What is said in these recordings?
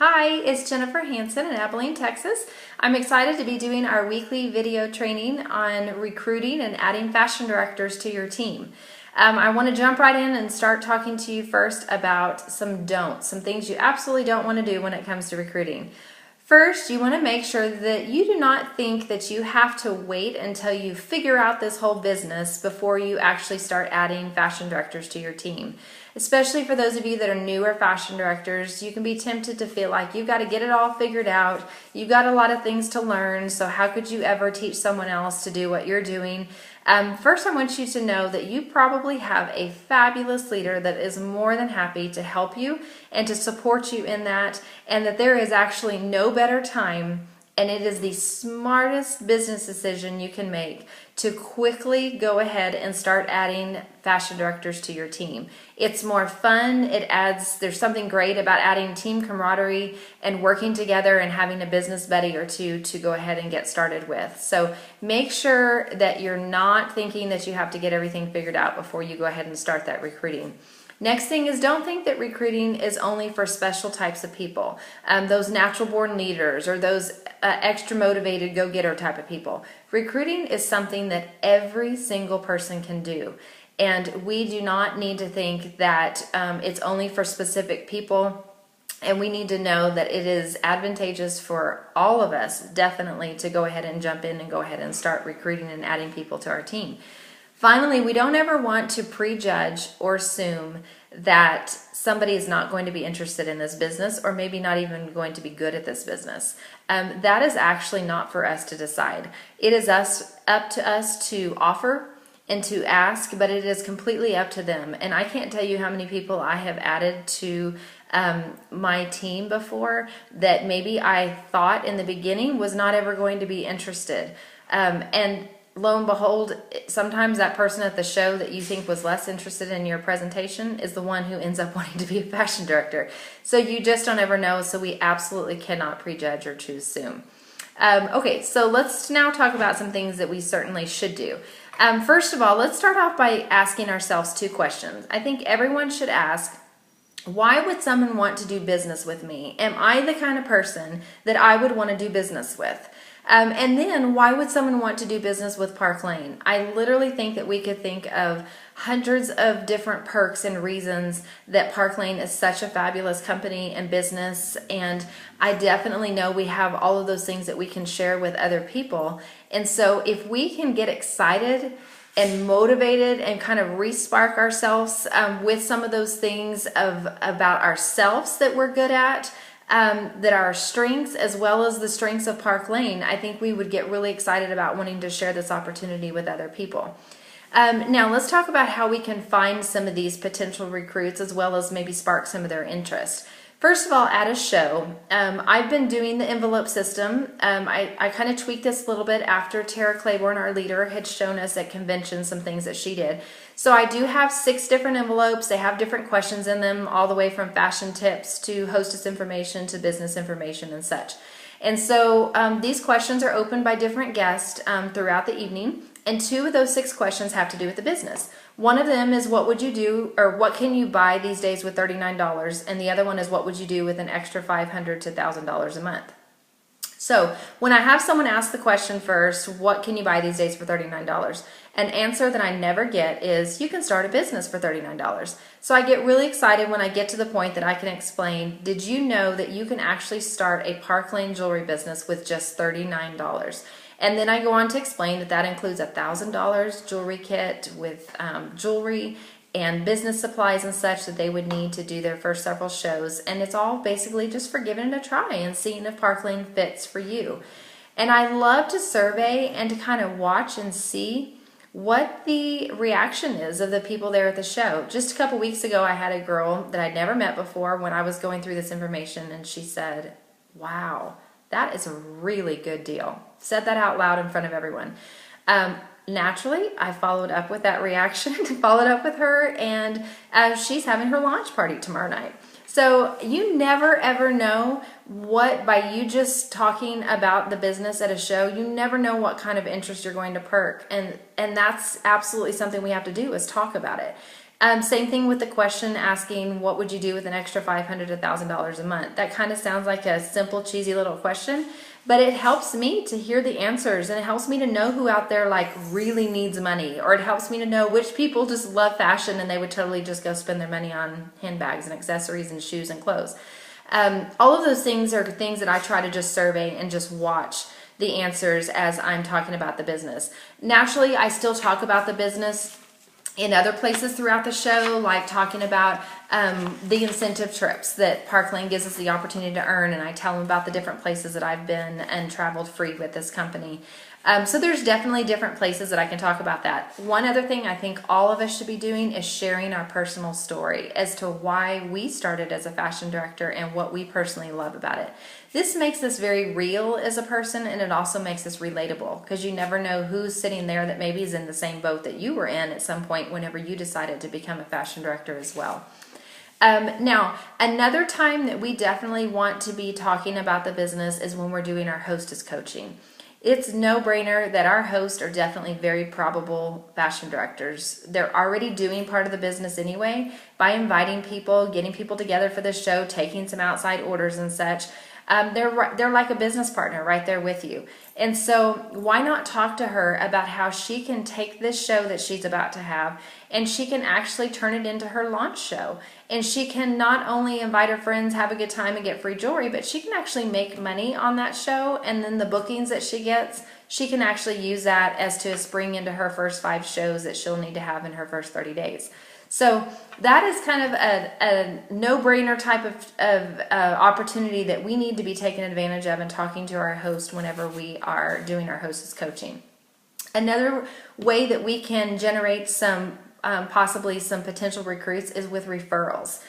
Hi, it's Jennifer Hansen in Abilene, Texas. I'm excited to be doing our weekly video training on recruiting and adding fashion directors to your team. I want to jump right in and start talking to you first about some don'ts, some things you absolutely don't want to do when it comes to recruiting. First, you want to make sure that you do not think that you have to wait until you figure out this whole business before you actually start adding fashion directors to your team. Especially for those of you that are newer fashion directors, you can be tempted to feel like you've got to get it all figured out. You've got a lot of things to learn, so how could you ever teach someone else to do what you're doing? First, I want you to know that you probably have a fabulous leader that is more than happy to help you and to support you in that, and that there is actually no better time, and it is the smartest business decision you can make to quickly go ahead and start adding fashion directors to your team. It's more fun. There's something great about adding team camaraderie and working together and having a business buddy or two to go ahead and get started with. So make sure that you're not thinking that you have to get everything figured out before you go ahead and start that recruiting. Next thing is, don't think that recruiting is only for special types of people, those natural born leaders or those extra motivated go-getter type of people. Recruiting is something that every single person can do. And we do not need to think that it's only for specific people. And we need to know that it is advantageous for all of us, definitely, to go ahead and jump in and go ahead and start recruiting and adding people to our team. Finally, we don't ever want to prejudge or assume that somebody is not going to be interested in this business or maybe not even going to be good at this business. That is actually not for us to decide. It is up to us to offer and to ask, but it is completely up to them. And I can't tell you how many people I have added to my team before that maybe I thought in the beginning was not ever going to be interested. And lo and behold, sometimes that person at the show that you think was less interested in your presentation is the one who ends up wanting to be a fashion director. So you just don't ever know, so we absolutely cannot prejudge or to assume. Okay, so let's now talk about some things that we certainly should do. First of all, let's start off by asking ourselves two questions. I think everyone should ask, why would someone want to do business with me? Am I the kind of person that I would want to do business with? And then, why would someone want to do business with Park Lane? I literally think that we could think of hundreds of different perks and reasons that Park Lane is such a fabulous company and business. And I definitely know we have all of those things that we can share with other people. And so if we can get excited and motivated and kind of re-spark ourselves with some of those things about ourselves that we're good at, that are our strengths as well as the strengths of Park Lane, I think we would get really excited about wanting to share this opportunity with other people. Now let's talk about how we can find some of these potential recruits as well as maybe spark some of their interest. First of all, at a show, I've been doing the envelope system. I kind of tweaked this a little bit after Tara Claiborne, our leader, had shown us at convention some things that she did. So I do have 6 different envelopes. They have different questions in them, all the way from fashion tips to hostess information to business information and such. And so these questions are opened by different guests throughout the evening. And 2 of those 6 questions have to do with the business. One of them is, what would you do, or what can you buy these days with $39? And the other one is, what would you do with an extra $500 to $1,000 a month? So when I have someone ask the question first, what can you buy these days for $39? An answer that I never get is, you can start a business for $39. So I get really excited when I get to the point that I can explain, did you know that you can actually start a Park Lane jewelry business with just $39? And then I go on to explain that that includes a $1,000 jewelry kit with jewelry and business supplies and such that they would need to do their first several shows. And it's all basically just for giving it a try and seeing if Park Lane fits for you. And I love to survey and to kind of watch and see what the reaction is of the people there at the show. Just a couple weeks ago, I had a girl that I'd never met before when I was going through this information, and she said, wow, that is a really good deal. Said that out loud in front of everyone. Naturally, I followed up with that reaction, followed up with her, and she's having her launch party tomorrow night. So you never ever know what, by you just talking about the business at a show, you never know what kind of interest you're going to perk. And that's absolutely something we have to do, is talk about it. Same thing with the question asking, what would you do with an extra $500 to $1,000 a month? That kind of sounds like a simple, cheesy little question, but it helps me to hear the answers, and it helps me to know who out there like really needs money, or it helps me to know which people just love fashion and they would totally just go spend their money on handbags and accessories and shoes and clothes. All of those things are things that I try to just survey and just watch the answers as I'm talking about the business. Naturally, I still talk about the business in other places throughout the show, like talking about the incentive trips that Parkland gives us the opportunity to earn, and I tell them about the different places that I've been and traveled free with this company. So there's definitely different places that I can talk about that. One other thing I think all of us should be doing is sharing our personal story as to why we started as a fashion director and what we personally love about it. This makes us very real as a person, and it also makes us relatable, because you never know who's sitting there that maybe is in the same boat that you were in at some point whenever you decided to become a fashion director as well. Now, another time that we definitely want to be talking about the business is when we're doing our hostess coaching. It's no-brainer that our hosts are definitely very probable fashion directors. They're already doing part of the business anyway by inviting people, getting people together for the show, taking some outside orders and such. They're like a business partner right there with you. And so why not talk to her about how she can take this show that she's about to have and she can actually turn it into her launch show. And she can not only invite her friends, have a good time, and get free jewelry, but she can actually make money on that show. And then the bookings that she gets, she can actually use that as to a spring into her first 5 shows that she'll need to have in her first 30 days. So that is kind of a no-brainer type of opportunity that we need to be taking advantage of and talking to our host whenever we are doing our hostess coaching. Another way that we can generate some possibly some potential recruits is with referrals.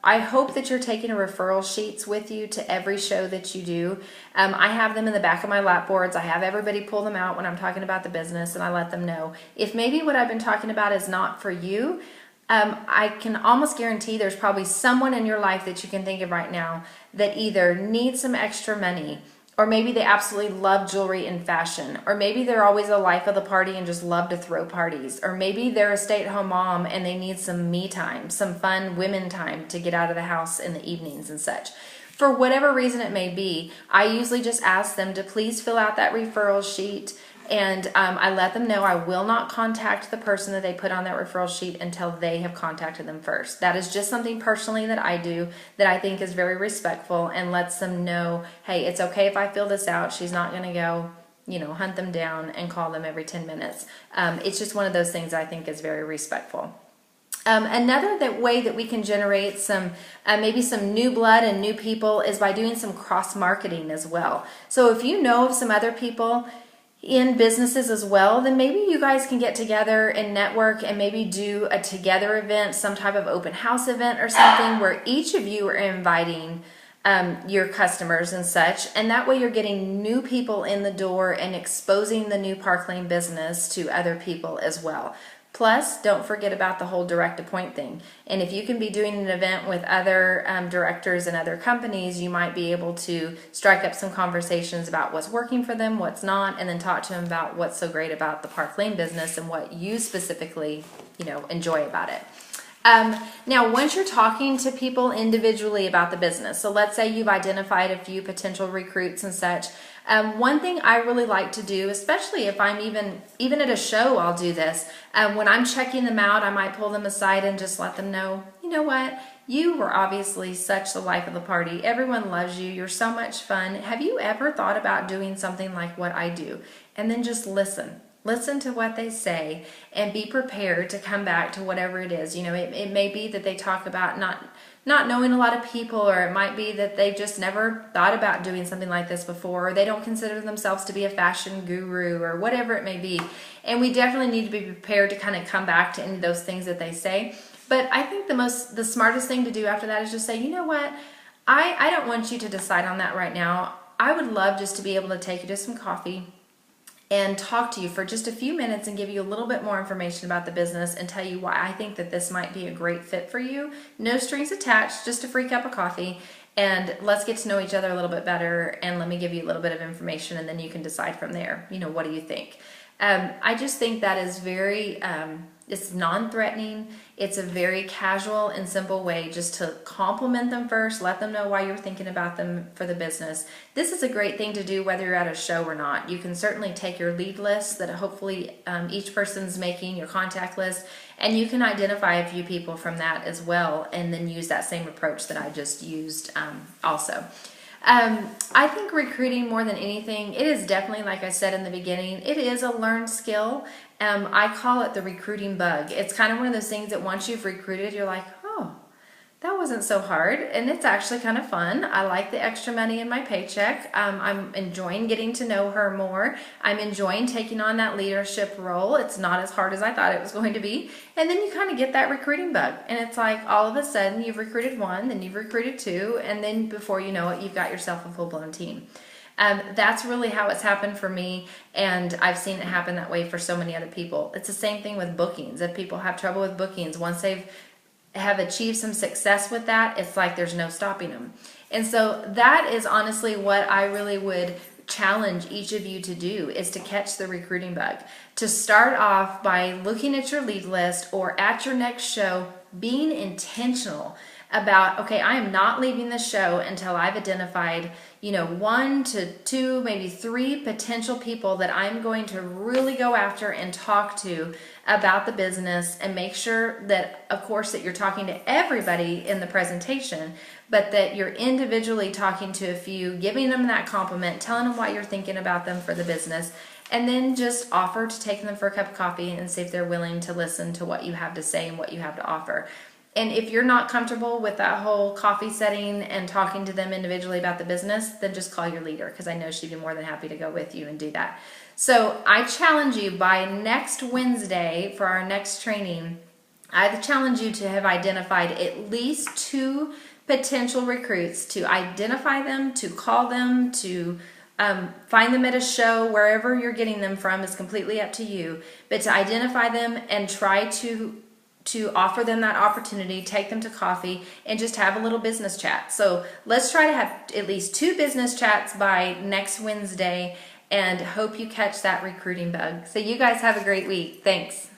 I hope that you're taking a referral sheets with you to every show that you do. I have them in the back of my lap boards. I have everybody pull them out when I'm talking about the business, and I let them know. If maybe what I've been talking about is not for you, I can almost guarantee there's probably someone in your life that you can think of right now that either needs some extra money, or maybe they absolutely love jewelry and fashion, or maybe they're always the life of the party and just love to throw parties, or maybe they're a stay-at-home mom and they need some me time, some fun women time to get out of the house in the evenings and such. For whatever reason it may be, I usually just ask them to please fill out that referral sheet, and I let them know I will not contact the person that they put on that referral sheet until they have contacted them first. That is just something personally that I do that I think is very respectful and lets them know, hey, it's okay if I fill this out. She's not going to go, hunt them down and call them every 10 minutes. It's just one of those things I think is very respectful. Another way that we can generate some maybe some new blood and new people is by doing some cross-marketing as well. So if you know of some other people in businesses as well, then maybe you guys can get together and network and maybe do a together event, some type of open house event or something where each of you are inviting your customers and such, and that way you're getting new people in the door and exposing the new Parkland business to other people as well. Plus, don't forget about the whole direct appoint thing. And if you can be doing an event with other directors and other companies, you might be able to strike up some conversations about what's working for them, what's not, and then talk to them about what's so great about the Parkland business and what you specifically, enjoy about it. Now, once you're talking to people individually about the business, so let's say you've identified a few potential recruits and such, one thing I really like to do, especially if I'm even at a show, I'll do this. When I'm checking them out, I might pull them aside and just let them know, you know what? You were obviously such the life of the party. Everyone loves you. You're so much fun. Have you ever thought about doing something like what I do? And then just listen. Listen to what they say and be prepared to come back to whatever it is. It may be that they talk about not knowing a lot of people, or it might be that they've just never thought about doing something like this before, or they don't consider themselves to be a fashion guru, or whatever it may be. And we definitely need to be prepared to kind of come back to any of those things that they say. But I think the smartest thing to do after that is just say, you know what, I don't want you to decide on that right now. I would love just to be able to take you to some coffee and talk to you for just a few minutes and give you a little bit more information about the business and tell you why I think that this might be a great fit for you. No strings attached, just a free cup of coffee, and let's get to know each other a little bit better, and let me give you a little bit of information, and then you can decide from there, what do you think? I just think that is very It's non-threatening. It's a very casual and simple way just to compliment them first, let them know why you're thinking about them for the business. This is a great thing to do whether you're at a show or not. You can certainly take your lead list that hopefully each person's making, your contact list, and you can identify a few people from that as well, and then use that same approach that I just used also. I think recruiting, more than anything, it is definitely, like I said in the beginning, it is a learned skill. I call it the recruiting bug. It's kind of one of those things that once you've recruited, you're like, oh, that wasn't so hard, and it's actually kind of fun. I like the extra money in my paycheck. I'm enjoying getting to know her more. I'm enjoying taking on that leadership role. It's not as hard as I thought it was going to be. And then you kind of get that recruiting bug, and it's like all of a sudden you've recruited one, then you've recruited two, and then before you know it, you've got yourself a full-blown team. That's really how it's happened for me, and I've seen it happen that way for so many other people. It's the same thing with bookings. If people have trouble with bookings, once they've have achieved some success with that, it's like there's no stopping them. And so that is honestly what I really would challenge each of you to do, is to catch the recruiting bug. To start off by looking at your lead list, or at your next show, being intentional about, okay, I am not leaving the show until I've identified, 1 to 2, maybe 3 potential people that I'm going to really go after and talk to about the business, and make sure that, of course, that you're talking to everybody in the presentation, but that you're individually talking to a few, giving them that compliment, telling them what you're thinking about them for the business, and then just offer to take them for a cup of coffee and see if they're willing to listen to what you have to say and what you have to offer. And if you're not comfortable with that whole coffee setting and talking to them individually about the business, then just call your leader, because I know she'd be more than happy to go with you and do that. So I challenge you, by next Wednesday for our next training, I challenge you to have identified at least 2 potential recruits, to identify them, to call them, to find them at a show. Wherever you're getting them from is completely up to you, but to identify them and try to offer them that opportunity, take them to coffee, and just have a little business chat. So let's try to have at least 2 business chats by next Wednesday, and hope you catch that recruiting bug. So you guys have a great week. Thanks.